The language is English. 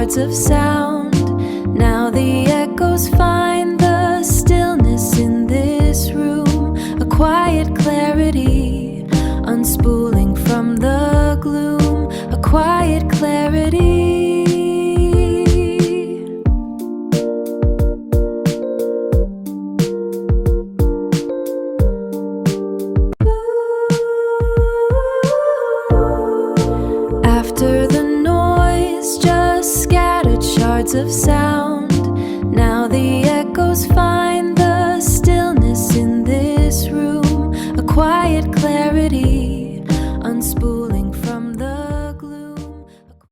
shards of sound. Now the echoes find the stillness in this room, a quiet clarity unspooling from the gloom, a quiet clarity. After the noise, just scattered shards of sound. Now the echoes find